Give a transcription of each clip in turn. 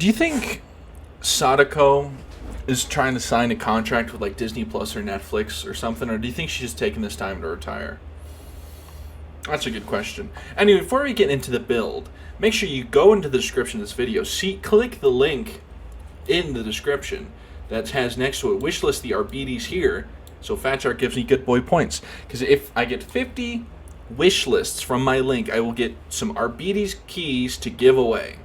Do you think Sadako is trying to sign a contract with like Disney Plus or Netflix or something, or do you think she's just taking this time to retire? That's a good question. Anyway, before we get into the build, make sure you go into the description of this video. Click the link in the description that has next to it wishlist the Arbites here, so Fatshark gives me good boy points. Because if I get 50 wish lists from my link, I will get some Arbites keys to give away.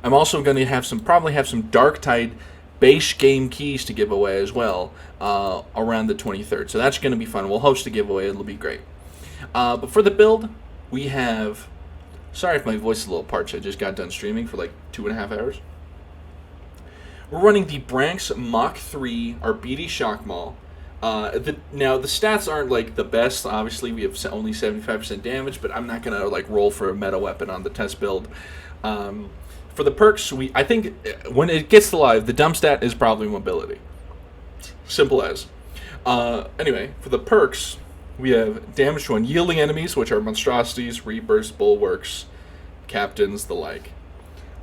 I'm also going to probably have some Darktide base game keys to give away as well around the 23rd. So that's going to be fun. We'll host a giveaway. It'll be great. But for the build, we have... Sorry if my voice is a little parched. I just got done streaming for like 2.5 hours. We're running the Branks Mach 3 Arbites Shock Maul. Now, the stats aren't like the best. Obviously, we have only 75% damage, but I'm not going to like roll for a meta weapon on the test build. For the perks, I think when it gets to live, the dump stat is probably mobility. Simple as. Anyway, for the perks, we have damage to unyielding enemies, which are monstrosities, reapers, bulwarks, captains, the like.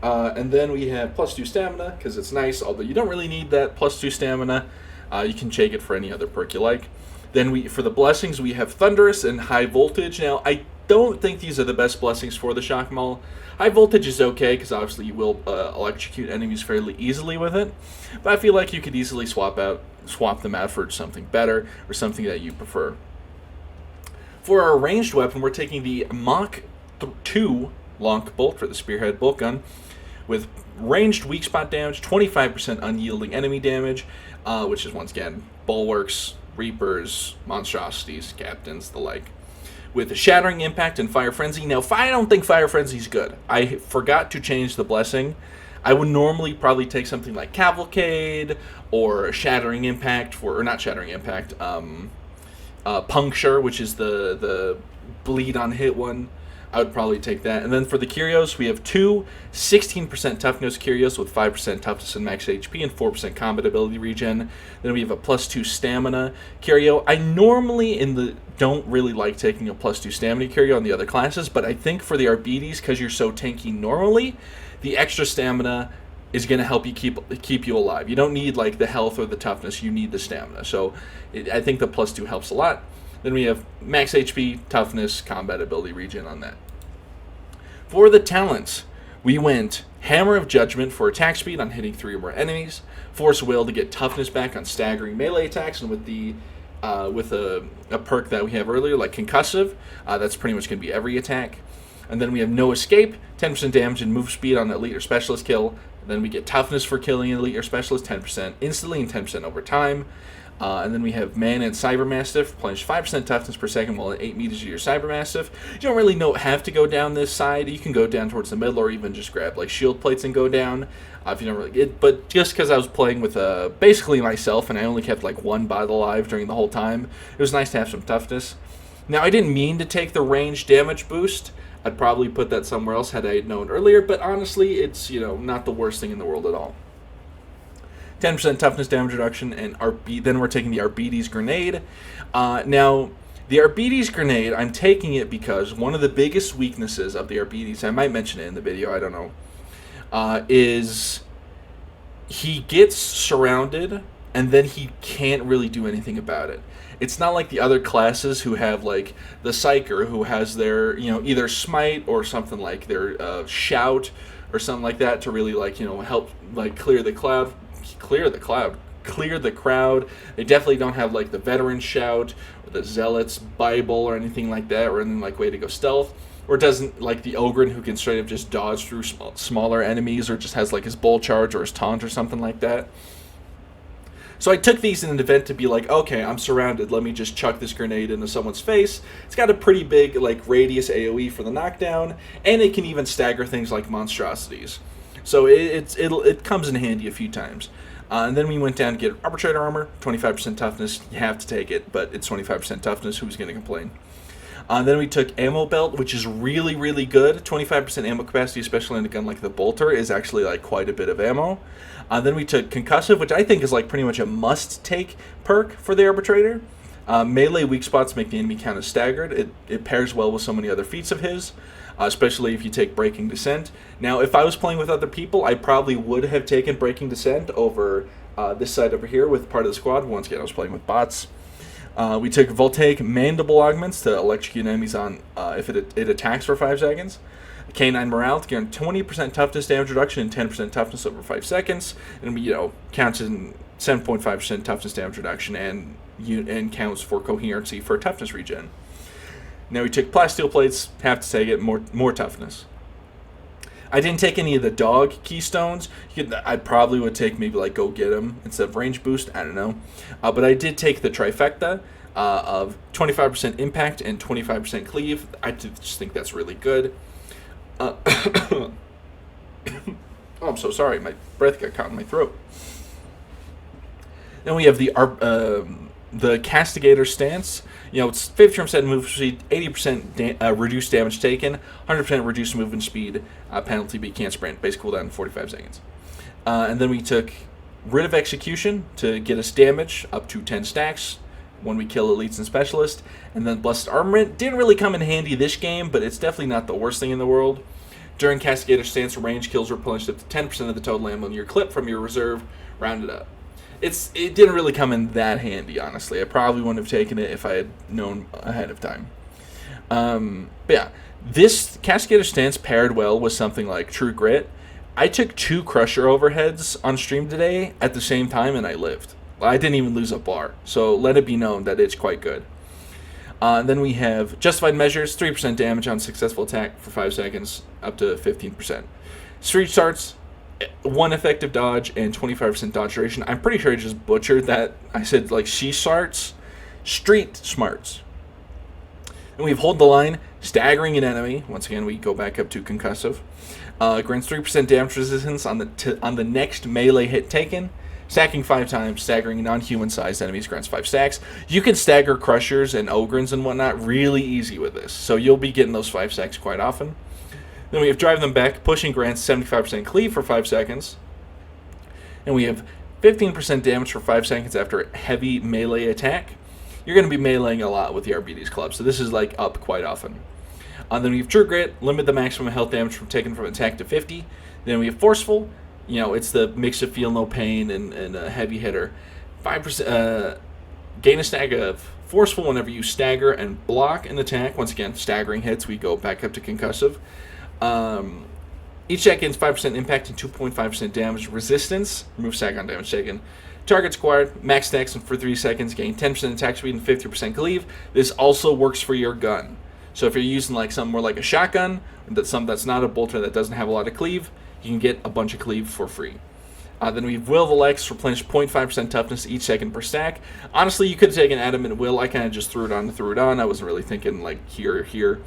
And then we have +2 stamina, because it's nice, although you don't really need that +2 stamina. You can take it for any other perk you like. Then for the blessings, we have Thunderous and High Voltage. Now, I don't think these are the best blessings for the Shock Maul. High Voltage is okay, because obviously you will electrocute enemies fairly easily with it. But I feel like you could easily swap them out for something better, or something that you prefer. For our ranged weapon, we're taking the Mach 2 Lonk Bolt for the Spearhead Bolt Gun, with ranged weak spot damage, 25% unyielding enemy damage, which is, once again, bulwarks, reapers, monstrosities, captains, the like. With Shattering Impact and Fire Frenzy. Now, I don't think Fire Frenzy is good. I forgot to change the blessing. I would normally probably take something like Cavalcade or Shattering Impact, or not Shattering Impact, Puncture, which is the bleed on hit one. I would probably take that. And then for the Curios, we have two 16% toughness Curios with 5% toughness and max HP and 4% combat ability regen. Then we have a +2 stamina Curio. I normally don't really like taking a +2 stamina Curio on the other classes, but I think for the Arbites, because you're so tanky normally, the extra stamina is going to help you keep you alive. You don't need like the health or the toughness, you need the stamina. So I think the +2 helps a lot. Then we have max HP, toughness, combat ability regen on that. For the talents, we went Hammer of Judgment for attack speed on hitting 3 or more enemies, Force Will to get toughness back on staggering melee attacks, and with a perk that we have earlier, like Concussive, that's pretty much going to be every attack. And then we have No Escape, 10% damage and move speed on an elite or specialist kill. And then we get toughness for killing an elite or specialist, 10% instantly and 10% over time. And then we have Man and Cybermastiff, plunge 5% toughness per second while at 8 meters of your Cybermastiff. You don't really have to go down this side. You can go down towards the middle, or even just grab like shield plates and go down. If you don't really get, but just because I was playing with basically myself, and I only kept like one bot alive during the whole time, it was nice to have some toughness. Now, I didn't mean to take the range damage boost. I'd probably put that somewhere else had I known earlier, but honestly, it's not the worst thing in the world at all. 10% toughness damage reduction, and then we're taking the Arbites Grenade. Now, the Arbites Grenade, I'm taking it because one of the biggest weaknesses of the Arbites, I might mention it in the video, I don't know, is he gets surrounded, and then he can't really do anything about it. It's not like the other classes who have, like, the Psyker, who has their, either Smite or something like their Shout or something like that to really, like, help, like, clear the crowd. They definitely don't have like the Veteran Shout or the Zealot's Bible or anything like that, or anything like way to go stealth, or it doesn't like the Ogren, who can straight up just dodge through smaller enemies, or just has like his Bull Charge or his Taunt or something like that. So I took these in an event to be like, okay, I'm surrounded, let me just chuck this grenade into someone's face. It's got a pretty big like radius AoE for the knockdown, and it can even stagger things like monstrosities. So it comes in handy a few times. And then we went down to get Arbitrator Armor, 25% toughness. You have to take it, but it's 25% toughness. Who's going to complain? Then we took Ammo Belt, which is really, really good. 25% ammo capacity, especially in a gun like the Bolter, is actually like quite a bit of ammo. Then we took Concussive, which I think is like pretty much a must-take perk for the Arbitrator. Melee weak spots make the enemy count as staggered. It pairs well with so many other feats of his. especially if you take Breaking Descent. Now, if I was playing with other people, I probably would have taken Breaking Descent over this side over here with part of the squad. Once again, I was playing with bots. We took Voltaic Mandible Augments to electrocute enemies on if it attacks for 5 seconds. K9 Morale to guarantee 20% toughness damage reduction and 10% toughness over 5 seconds. And, counts in 7.5% toughness damage reduction and counts for coherency for toughness regen. Now we took Plasteel Plates, have to take it, more toughness. I didn't take any of the dog keystones. I probably would take maybe like Go Get 'em instead of range boost. I don't know. But I did take the trifecta of 25% impact and 25% cleave. I just think that's really good. Oh, I'm so sorry. My breath got caught in my throat. Then we have the Castigator stance. It's 50% move speed, 80% reduced damage taken, 100% reduced movement speed, penalty, but you can't sprint. Base cooldown in 45 seconds. And then we took Rid of Execution to get us damage up to 10 stacks when we kill elites and specialists. And then Blessed Armament didn't really come in handy this game, but it's definitely not the worst thing in the world. During Castigator stance, range kills replenished up to 10% of the total ammo in your clip from your reserve, rounded up. It didn't really come in that handy, honestly. I probably wouldn't have taken it if I had known ahead of time. But yeah, this Castigator stance paired well with something like True Grit. I took 2 Crusher overheads on stream today at the same time, and I lived. I didn't even lose a bar, so let it be known that it's quite good. Then we have Justified Measures, 3% damage on successful attack for 5 seconds, up to 15%. Street Starts, 1 effective dodge and 25% dodge duration. I'm pretty sure I just butchered that. I said like she starts, street smarts. And we have Hold the Line, staggering an enemy. Once again, we go back up to concussive. Grants 3% damage resistance on the next melee hit taken. Stacking 5 times, staggering non-human sized enemies grants 5 stacks. You can stagger Crushers and Ogrins and whatnot really easy with this, so you'll be getting those 5 stacks quite often. Then we have Drive Them Back, pushing grants 75% cleave for 5 seconds. And we have 15% damage for 5 seconds after a heavy melee attack. You're going to be meleeing a lot with the Arbites Club, so this is like up quite often. Then we have True Grit, limit the maximum health damage from taken from attack to 50. Then we have Forceful. It's the makes you feel no pain and a heavy hitter. 5% gain a stag of Forceful whenever you stagger and block an attack. Once again, staggering hits, we go back up to concussive. Each attack gains 5% impact and 2.5% damage resistance. Remove stack on damage taken. Target squared, max stacks for 3 seconds, gain 10% attack speed and 50% cleave. This also works for your gun. So if you're using like something more like a shotgun, that's not a bolter that doesn't have a lot of cleave, you can get a bunch of cleave for free. Then we have Will of Alex, replenish 0.5% toughness each second per stack. Honestly, you could have taken Adamant Will. I kind of just threw it on. I wasn't really thinking like here or here.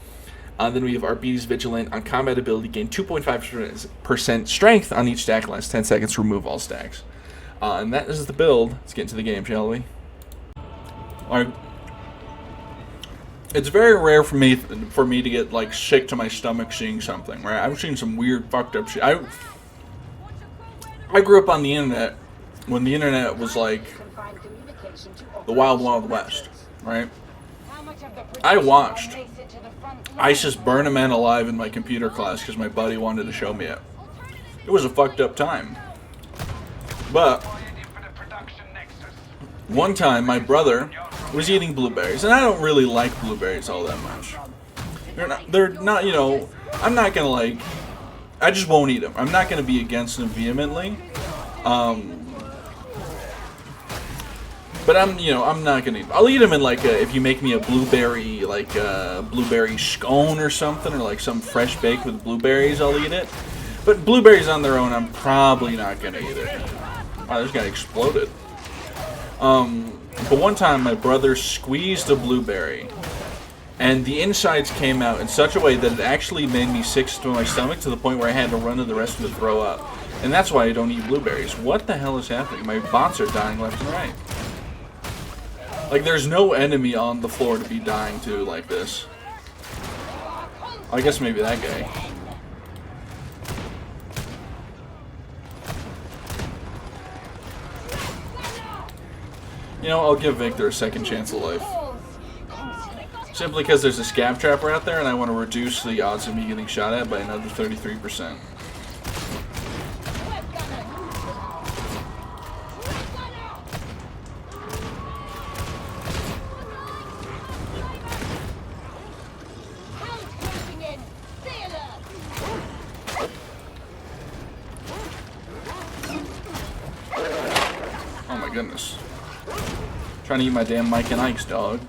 Then we have Arbites Vigilant on combat ability, gain 2.5% strength on each stack, last 10 seconds to remove all stacks. And that is the build. Let's get into the game, shall we? Alright. It's very rare for me to get like sick to my stomach seeing something, right? I've seen some weird fucked up shit. I grew up on the internet when the internet was like the Wild Wild West, right? I watched ISIS burn a man alive in my computer class because my buddy wanted to show me it. It was a fucked up time. But one time my brother was eating blueberries, and I don't really like blueberries all that much. They're not, I'm not gonna like, I just won't eat them. I'm not gonna be against them vehemently. But I'm not gonna eat them. I'll eat them in like if you make me a blueberry, like blueberry scone or something, or like some fresh bake with blueberries, I'll eat it. But blueberries on their own, I'm probably not gonna eat it. Wow, this guy exploded. But one time my brother squeezed a blueberry and the insides came out in such a way that it actually made me sick to my stomach to the point where I had to run to the restroom to throw up. And that's why I don't eat blueberries. What the hell is happening? My bots are dying left and right. Like, there's no enemy on the floor to be dying to like this. I guess maybe that guy. I'll give Victor a second chance of life. Simply because there's a scab trapper out there and I want to reduce the odds of me getting shot at by another 33%. Oh my goodness. Trying to eat my damn Mike and Ike's, dog.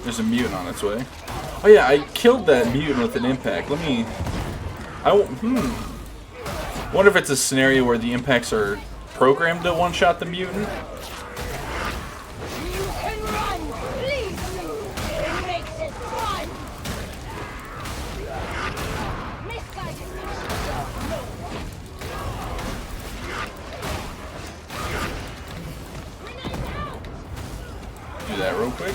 There's a mutant on its way. Oh yeah, I killed that mutant with an impact. Let me... Wonder if it's a scenario where the impacts are programmed to one-shot the mutant? Do that real quick.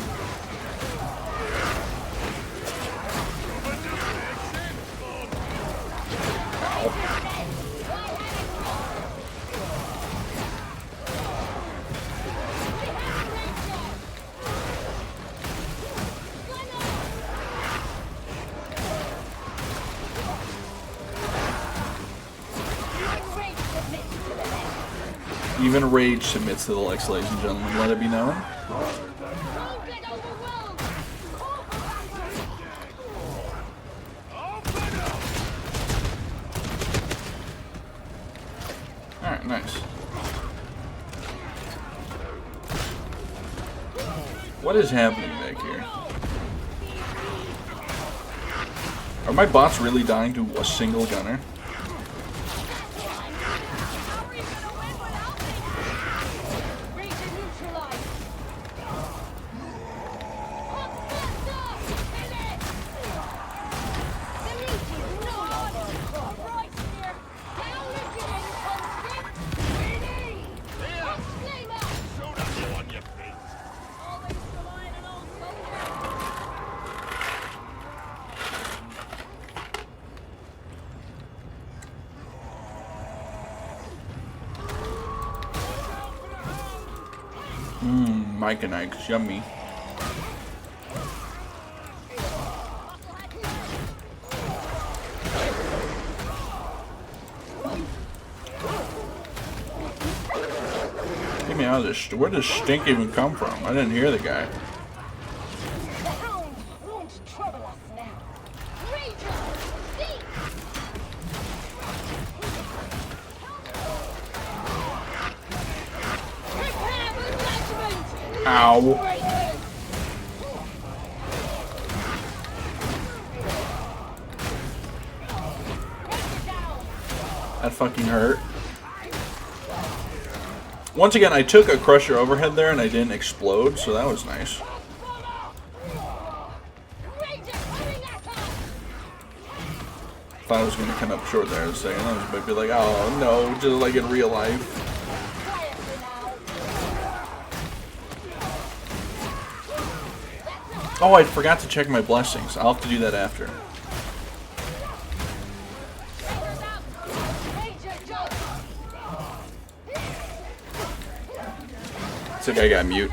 Even rage submits to the Lex, ladies and gentlemen. Let it be known. Alright, nice. What is happening back here? Are my bots really dying to a single gunner? Mike and Ike's yummy. Get me out of this. Where does stink even come from? I didn't hear the guy. Ow. That fucking hurt. Once again, I took a crusher overhead there and I didn't explode, so that was nice. Thought I was going to come up short there in a second. I was about to be like, oh no, just like in real life. Oh, I forgot to check my blessings. I'll have to do that after. Looks like I got mute.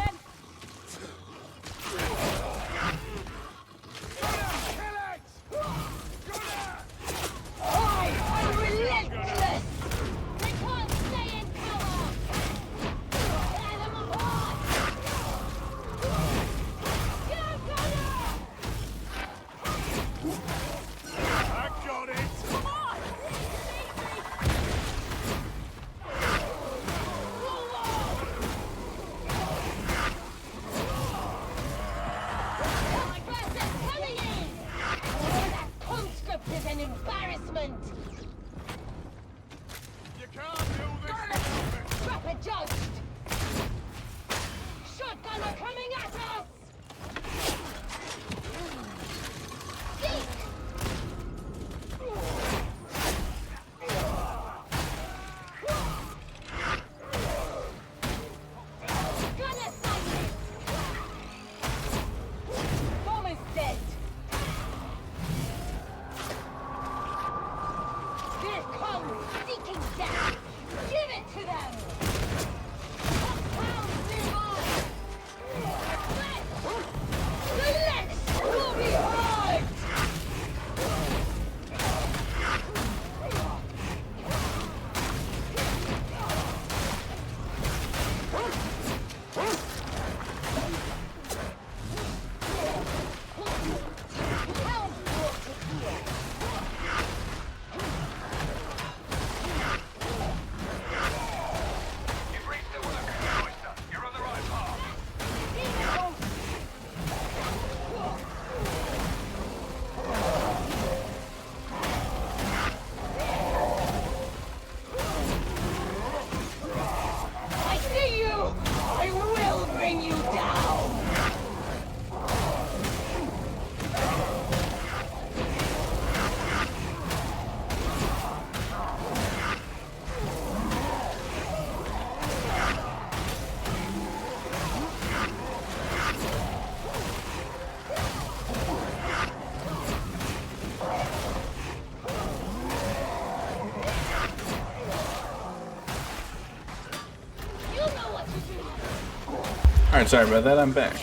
Alright, sorry about that, I'm back.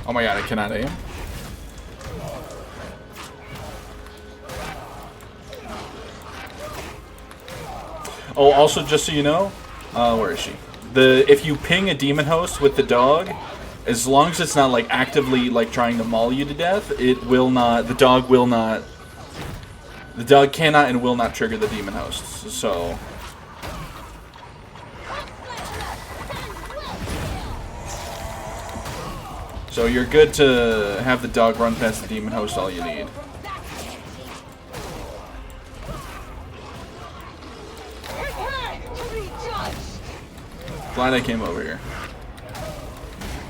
Oh my god, I cannot aim. Oh, also, just so you know, where is she? If you ping a demon host with the dog, as long as it's not like actively like trying to maul you to death, it will not. The dog will not. The dog cannot and will not trigger the demon hosts. So. So you're good to have the dog run past the demon host, all you need. Glad I came over here.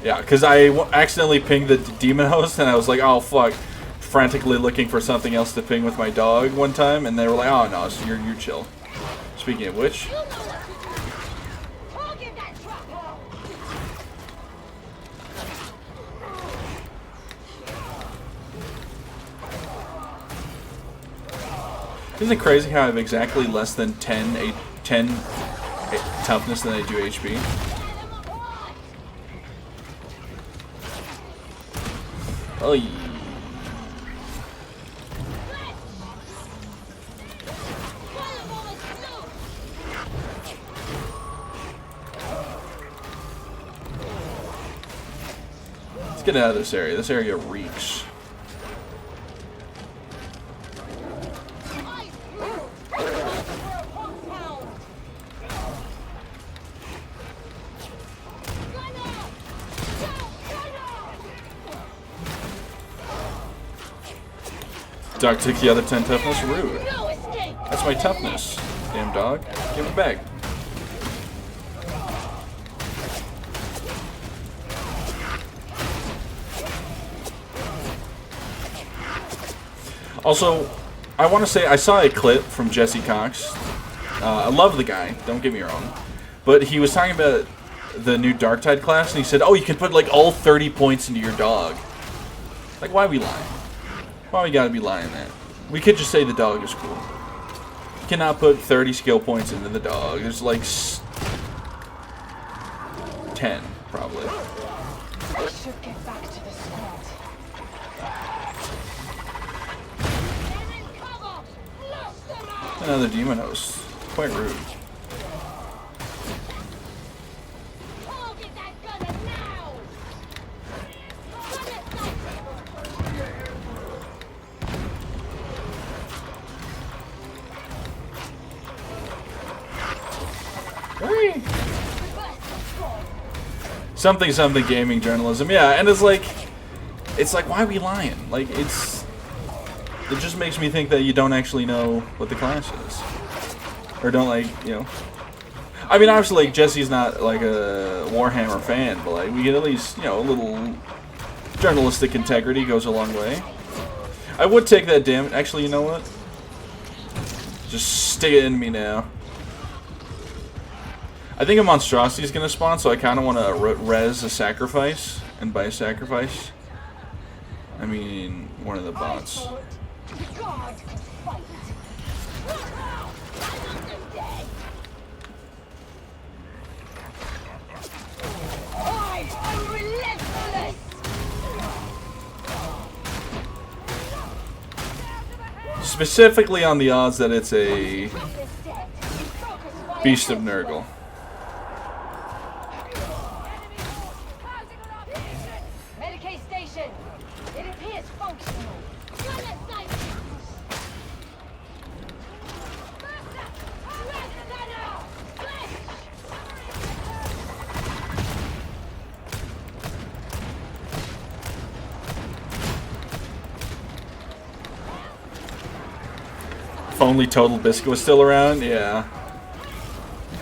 Yeah, because I accidentally pinged the demon host and I was like, oh fuck. Frantically looking for something else to ping with my dog one time and they were like, oh no, so you're chill. Speaking of which... Isn't it crazy how I have exactly less than 10 toughness than I do HP? Oh, yeah. Let's get out of this area. This area reeks. Dog took the other 10 toughness. Rude. That's my toughness. Damn dog. Give it back. Also, I want to say I saw a clip from Jesse Cox. I love the guy. Don't get me wrong. But he was talking about the new Darktide class, and he said, oh, you can put like all 30 points into your dog. Like, why are we lying? Why we gotta be lying that? We could just say the dog is cool. You cannot put 30 skill points into the dog. There's like 10, probably. I should get back to the squad. Another demon host. Quite rude. Something gaming journalism, yeah, and it's like why are we lying? Like it just makes me think that you don't actually know what the class is, or don't I mean, obviously, like Jesse's not like a Warhammer fan, but like we get at least a little journalistic integrity goes a long way. I would take that damage. Actually, you know what? Just stick it in me now. I think a monstrosity is going to spawn, so I kind of want to res a sacrifice. And by sacrifice, I mean one of the bots. Specifically on the odds that it's a Beast of Nurgle. If only Total Biscuit was still around, yeah.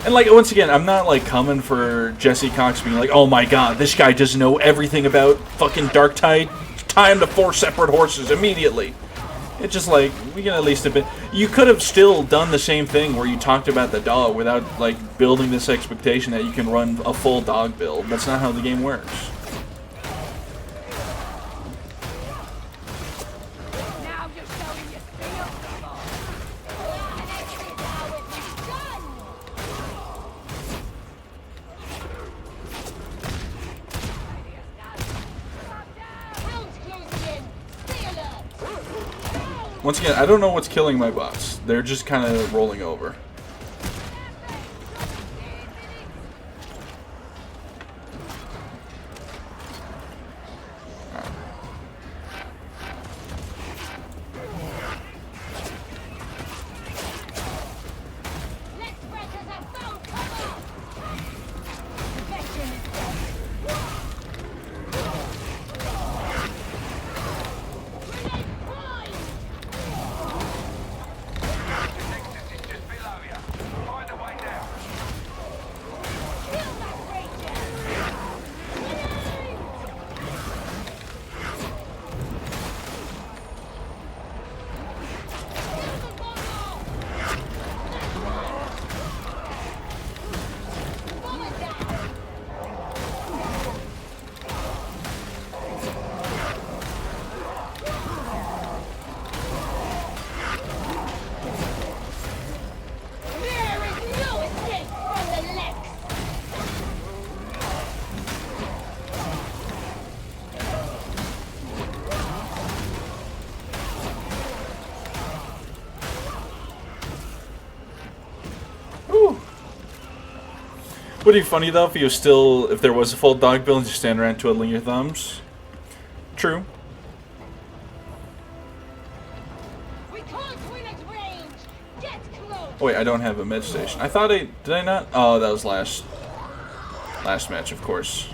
And And, like, once again, I'm not, like, coming for Jesse Cox being like, oh my god, this guy doesn't know everything about fucking Dark Tide. Tie him to 4 separate horses immediately. It's just like, we can at least a bit. You could have still done the same thing where you talked about the dog without, like, building this expectation that you can run a full dog build. That's not how the game works. Now you're showing your skills. Once again, I don't know what's killing my bots. They're just kind of rolling over. Would it be funny though if there was a full dog build and you stand around twiddling your thumbs? True. We can't win at range. Get close. Oh wait, I don't have a med station. I thought did I not? Oh, that was last match, of course.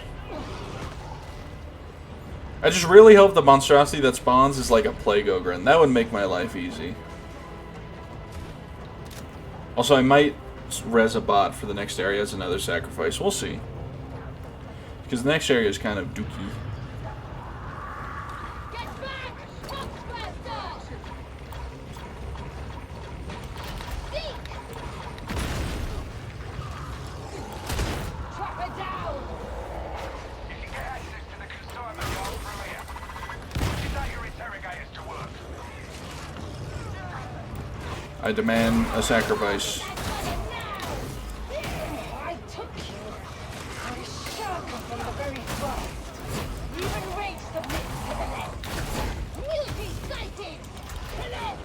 I just really hope the monstrosity that spawns is like a plague ogre, and that would make my life easy. Also, I might res a bot for the next area as another sacrifice. We'll see. Because the next area is kind of dookie. Get back! Foxmaster! Seek! Trap her down! You can get access to the consignment yard through here. Is that your interrogators to work? I demand a sacrifice. I took you. I shook from the very first. Even rage submits to the left. Multi sighted! The left!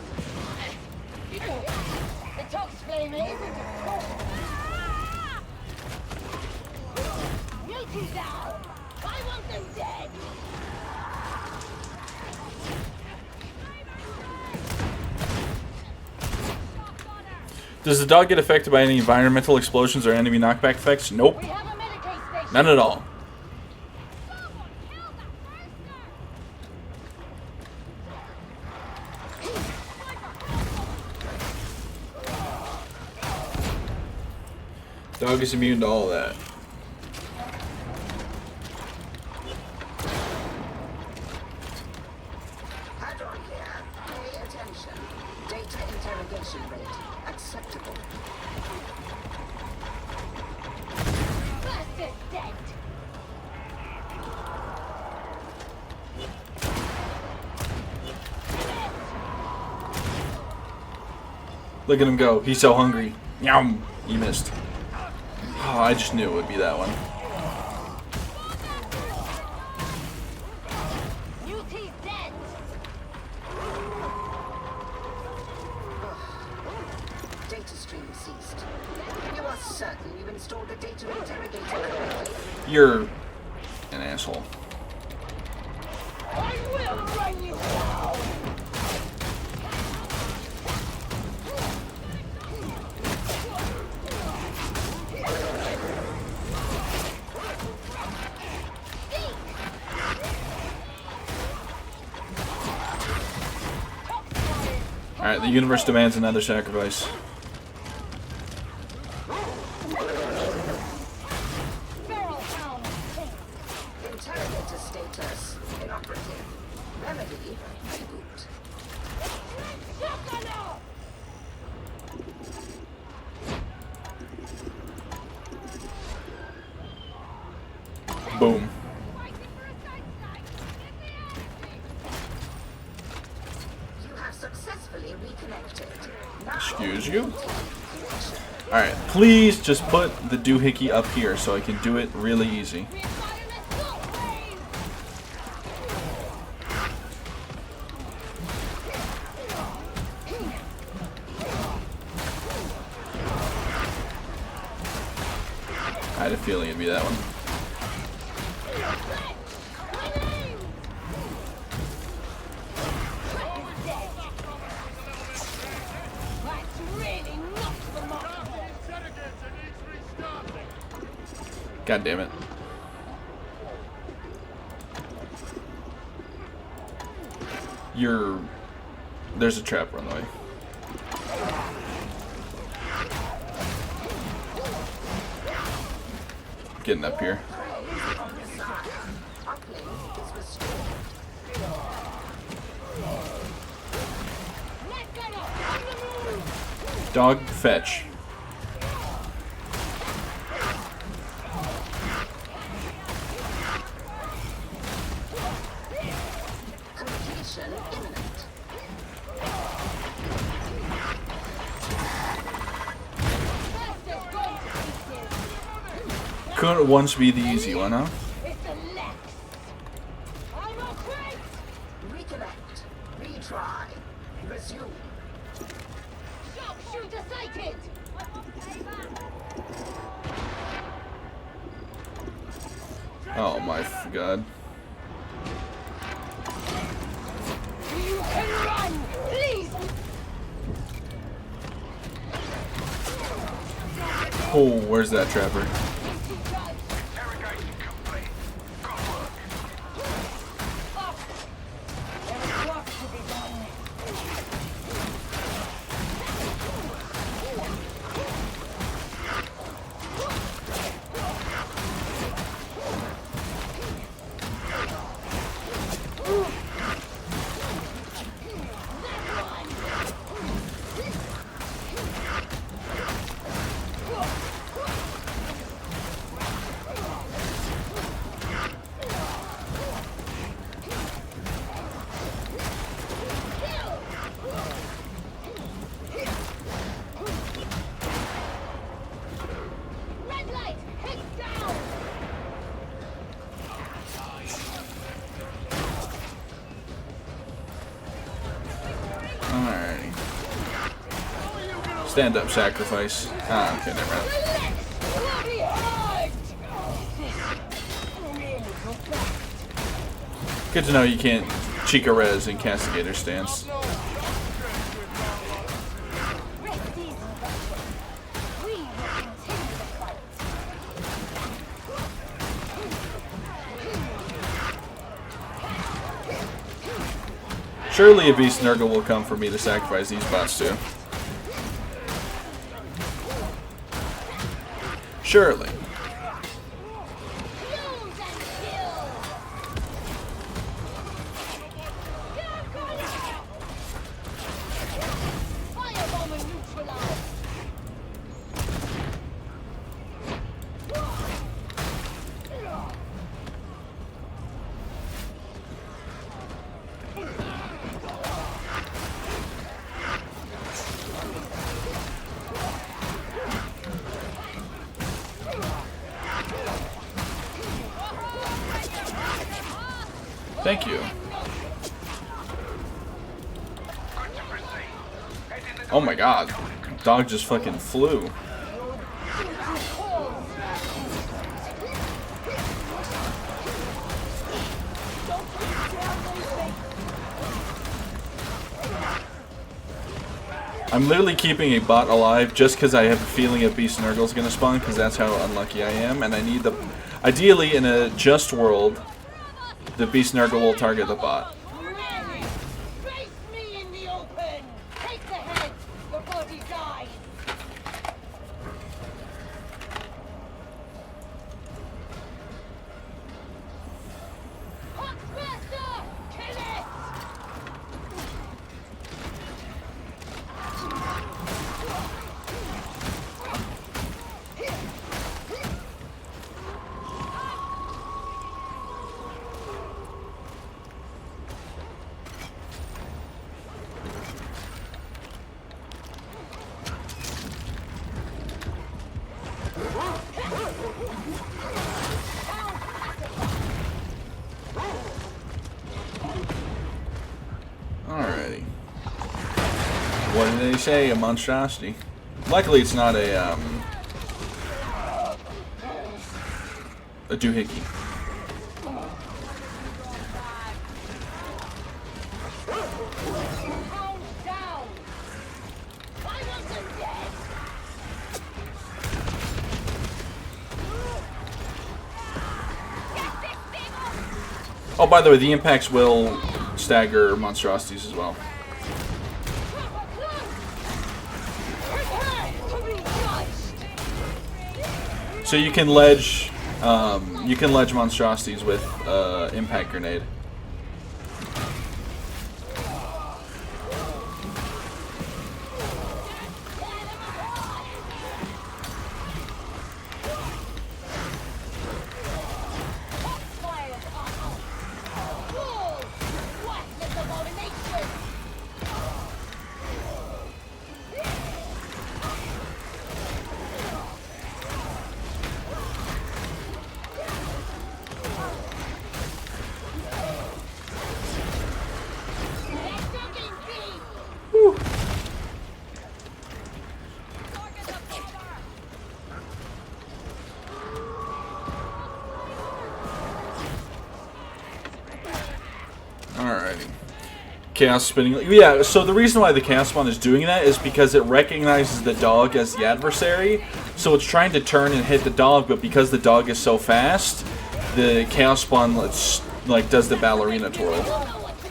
The Tox flame isn't a problem. Multi down! I want them dead! Does the dog get affected by any environmental explosions or enemy knockback effects? Nope. We have a Medicaid station! None at all. Dog is immune to all of that. Add-on here. Pay attention. Data interrogation rate acceptable. Bastard dead! Look at him go. He's so hungry. Yum. He missed. Oh, I just knew it would be that one. Multi's dead! Data stream ceased. You are certain you installed the data interrogator correctly? You're an asshole. I will run you down! Alright, the universe demands another sacrifice. operative. Remedy, reboot. Boom. You have successfully reconnected. Now, Excuse you. Alright, please just put the doohickey up here so I can do it really easy. I had a feeling it'd be that one. God damn it. There's a trapper on the way. Getting up here. Dog fetch. completion imminent. Couldn't once be the easy one, huh? Reconnect. Retry. Resume. Sharpshooter sighted! Oh my god. You can run! Please! Oh, where's that trapper? Interrogation complete. Good work. There is work to be done. Red light! Head down! Alrighty. Stand up, sacrifice. Ah, okay, never mind. Bloody hard! Really good back. Good to know you can't Chica Res in Castigator stance. Rest easy, we will continue the fight. Surely a Beast Nurgle will come for me to sacrifice these bots too. Surely. Close and kill! Firebomb and neutralize! Thank you. Good to proceed. Head in the Oh my god. Dog just fucking flew. I'm literally keeping a bot alive just because I have a feeling a Beast Nurgle is going to spawn, because that's how unlucky I am, and I need the... Ideally, in a just world, the Beast Nurgle will target the bot. Ready! Face me in the open! Take the head! The body dies! Hot Master! they say? A monstrosity. Luckily, it's not a doohickey. Pound down! I want them dead! Get this thing off! Oh, by the way, the impacts will stagger monstrosities as well. Prepare to be judged! So you can ledge monstrosities with impact grenade. Fired up! Whoa! What is abomination? Let's look in deep! Alrighty. Chaos spinning. Yeah, so the reason why the Chaos Spawn is doing that is because it recognizes the dog as the adversary. So it's trying to turn and hit the dog, but because the dog is so fast, the Chaos Spawn does the ballerina twirl. Know what to do.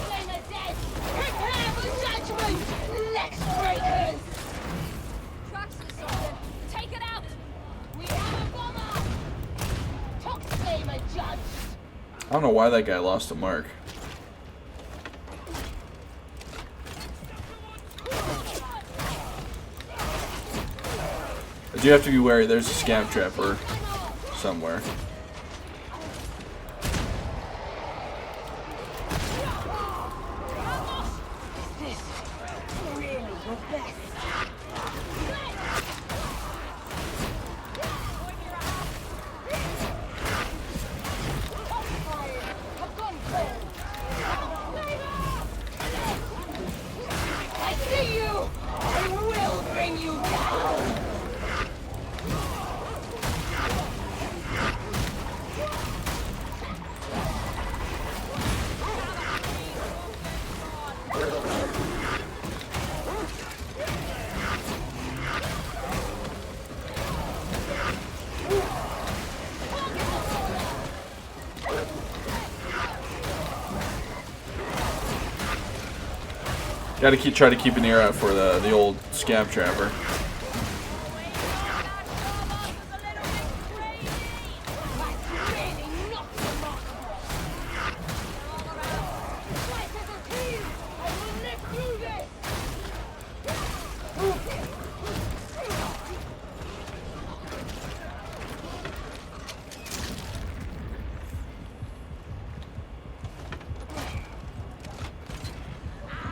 Flame are dead! Prepare for judgment! Lex breakers! Trucks or something! Take it out! We have a bomber! Tox flamer judged! I don't know why that guy lost a mark. But you have to be wary, there's a scab trapper somewhere. Is this really your best? I see you! I will bring you down! Gotta try to keep an ear out for the old scab trapper.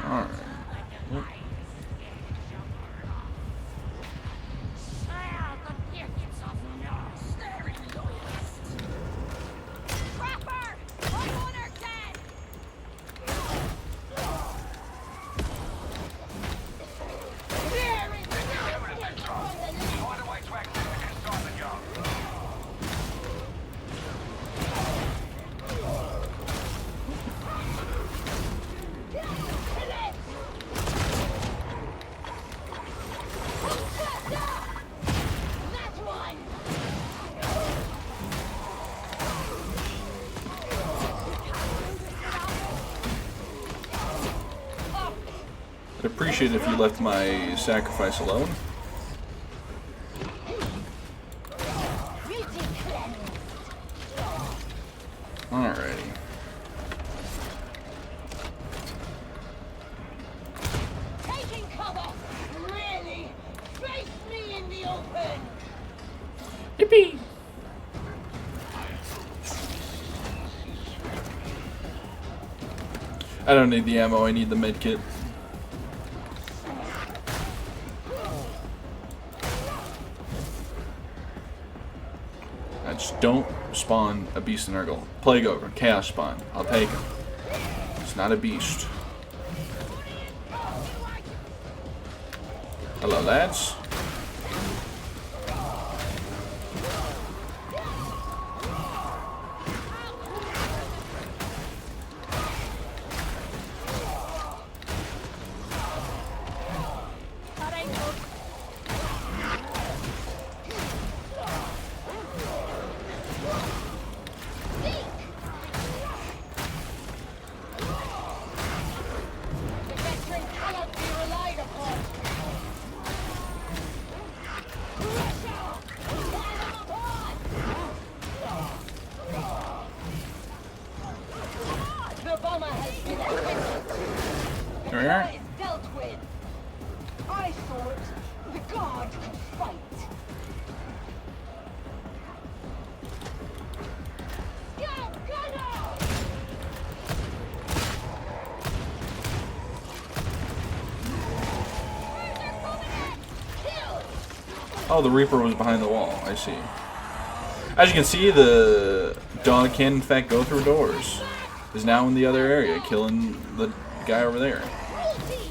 Alright. Find a way to access the consignment yard. That one! I'd appreciate it if you left my sacrifice alone. Alrighty. Taking cover! Really? Face me in the open! Yippee! I don't need the ammo, I need the med kit. I just don't spawn a beast and Nurgle. Plague Ogre, Chaos Spawn. I'll take him. It's not a beast. Hello, lads. That ain't good. The veteran cannot be relied upon. The bomber has been attempted. The There we are. threat is dealt with. I thought the guard could fight. Scout gunner! Cruiser coming in! Kill! Oh, the Reaper was behind the wall. I see. As you can see, the dog can in fact go through doors. Is now in the other area, killing the guy over there. Cruelty!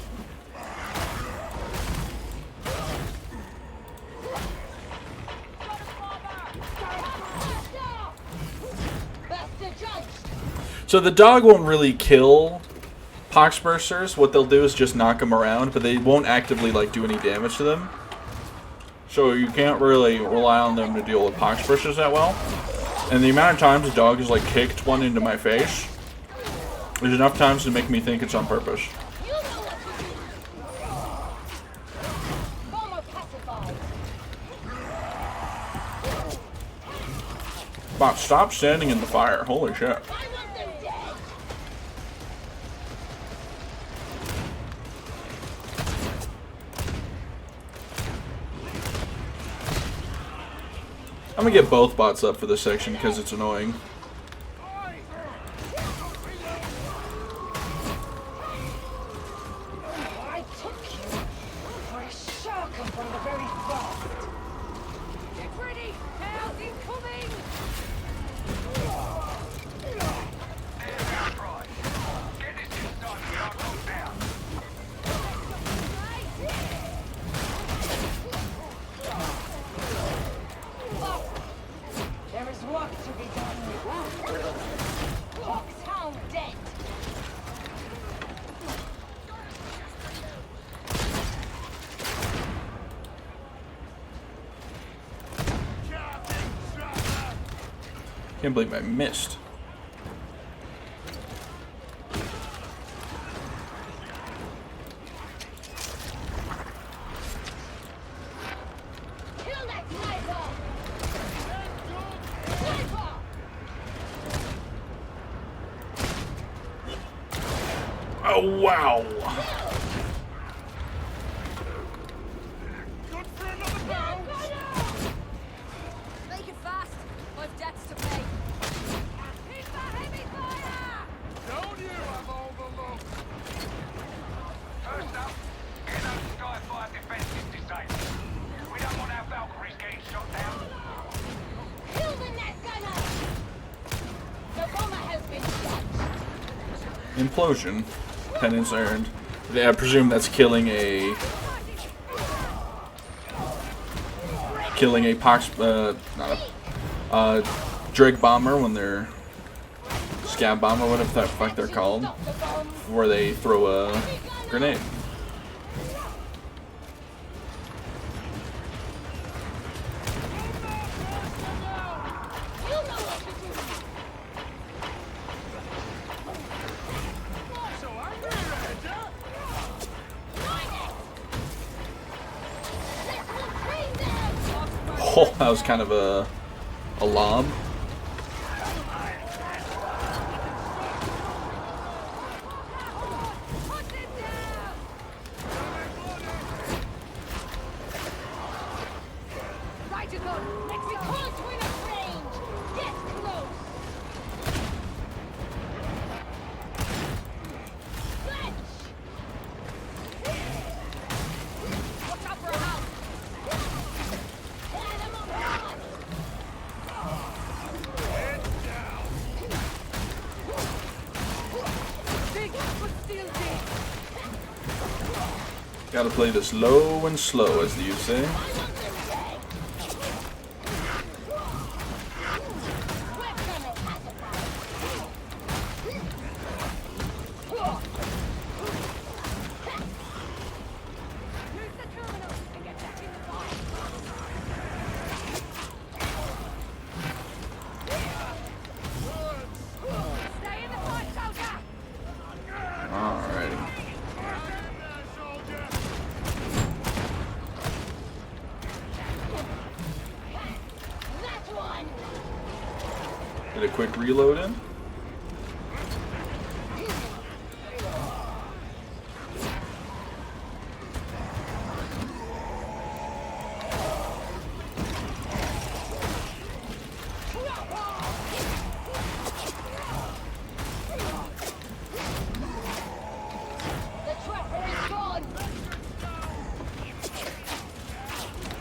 Bastard judged! So the dog won't really kill Poxbursters. What they'll do is just knock them around, but they won't actively like do any damage to them. So you can't really rely on them to deal with Poxbursters that well. And the amount of times the dog has like kicked one into my face, there's enough times to make me think it's on purpose. You know what to do! Bomber pacified! Bot, stop standing in the fire. Holy shit. I want them dead! I'm gonna get both bots up for this section because it's annoying. I took you for a shirker from the very first. Get ready! Hell incoming! Get this shit started, we are close down. There is work to be done. Foxhound dead. Can't believe I missed. Kill that sniper! Sniper! Oh wow! Down, make it fast. I've debts to pay. Hit the heavy fire! Don't you have overlooked? First up, get those skyfire defenses disabled. We don't want our Valkyries getting shot down. Kill the net gunner! The bomber has been shot. Implosion. Penance earned. I presume that's killing a pox not a Drake bomber when they're scab bomber, whatever the fuck they're called, Stop the bomb. where they throw a grenade. You know what to do. So angry, Ranger! Line it. This will train them. Oh, that was kind of a lob. Put it down. Right to go. We can't win at range. Get close. Fletch. Watch out for a house. Animal run. Gotta play this low and slow, as you say. Alrighty. Get a quick reload in.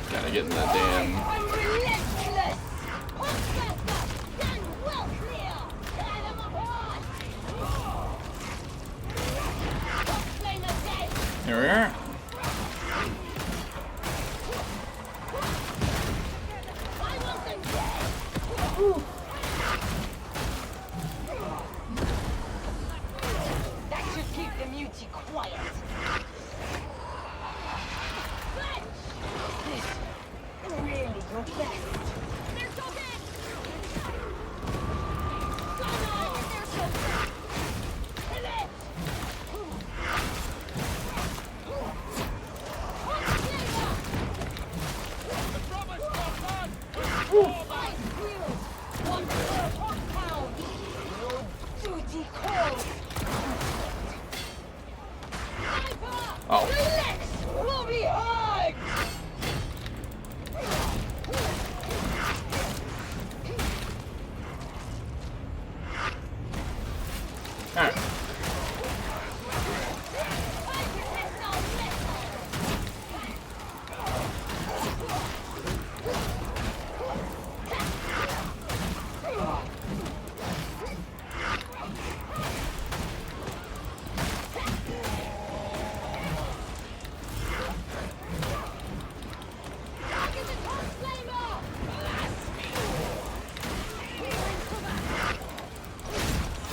Gotta get in that damn. I'm relentless! Stand well clear! Tear them apart! Flame of death! Here we are. I want them dead! That should keep the mutie quiet. This really your best. They're so bad! They're so bad! Kill it! Five wheels! 1 pound! Your duty calls! Sniper! Oh. Relax! We'll be hard! Alright.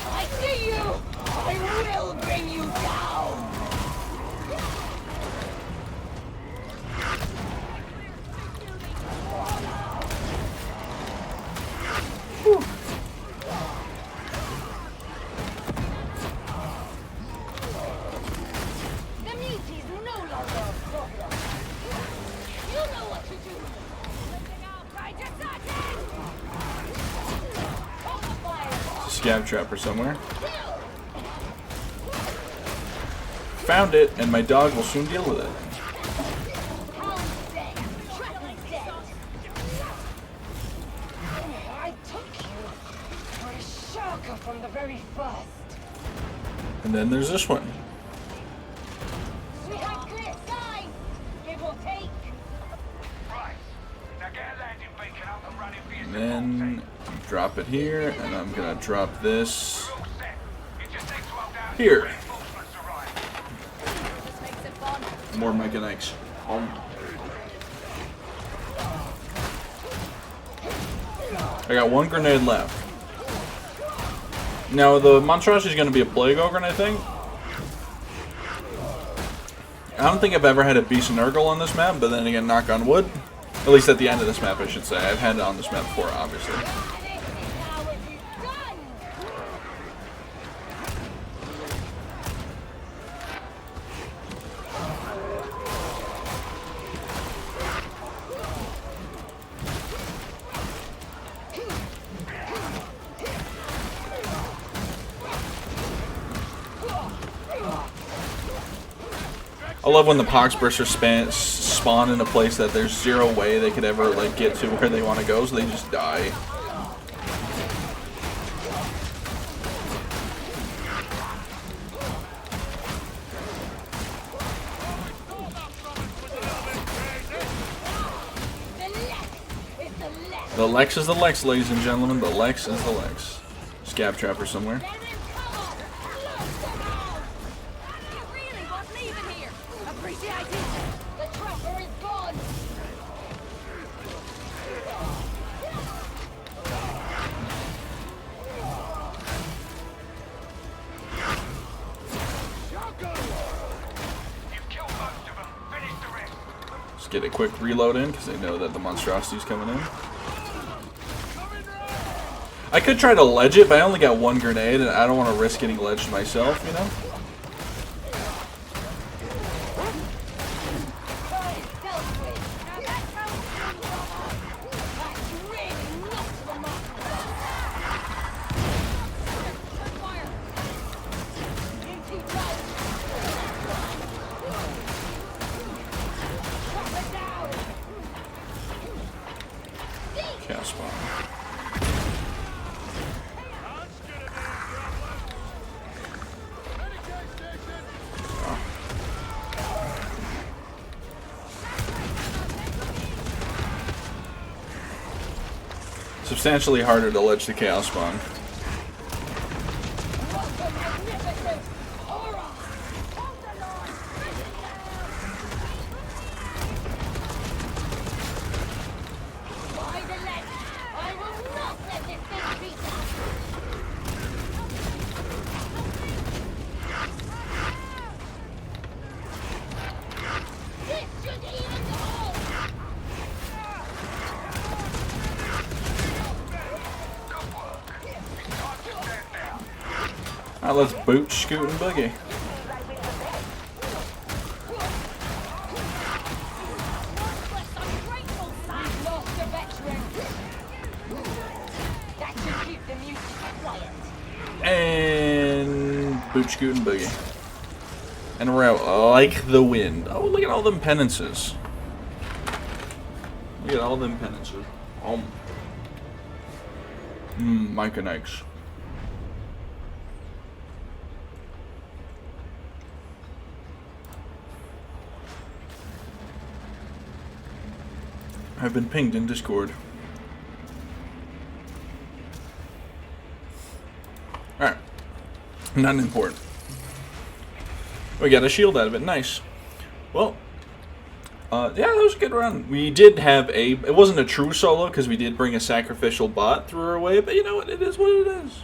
I see you! I will bring you down! The mutie's no longer a problem. You know what to do! Scab trapper somewhere. Found it, and my dog will soon deal with it. I took you for a shirker from the very first. And then there's this one. We have clear skies. Give or take. Right. Now get a landing beacon up and running for your And then drop it here, and I'm gonna drop this all set. You just need to hold out here. reinforcements arrive. This makes it fun. More mechanics. I got one grenade left. Now the monstrosity is going to be a plague ogre, I think. I don't think I've ever had a beast Nurgle on this map, but then again, knock on wood. At least at the end of this map, I should say. I've had it on this map before, obviously. I love when the Poxbursters spawn in a place that there's zero way they could ever like get to where they want to go, so they just die. The Lex is the Lex, ladies and gentlemen. The Lex is the Lex. Scab trapper somewhere. It really was leaving here. Appreciate it. Just get a quick reload in because they know that the monstrosity's coming in. I could try to ledge it, but I only got one grenade, and I don't want to risk getting ledged myself, you know? Chaos bomb. Substantially harder to ledge the chaos bomb. Alright, let's boot, scoot, and boogie. And boot, scoot, and boogie. And we're out like the wind. Oh, look at all them penances. Look at all them penances. Micah Nikes. I've been pinged in Discord. Alright. Not important. We got a shield out of it. Nice. Well, yeah, that was a good run. We did have it wasn't a true solo because we did bring a sacrificial bot through our way, but you know what? It is what it is.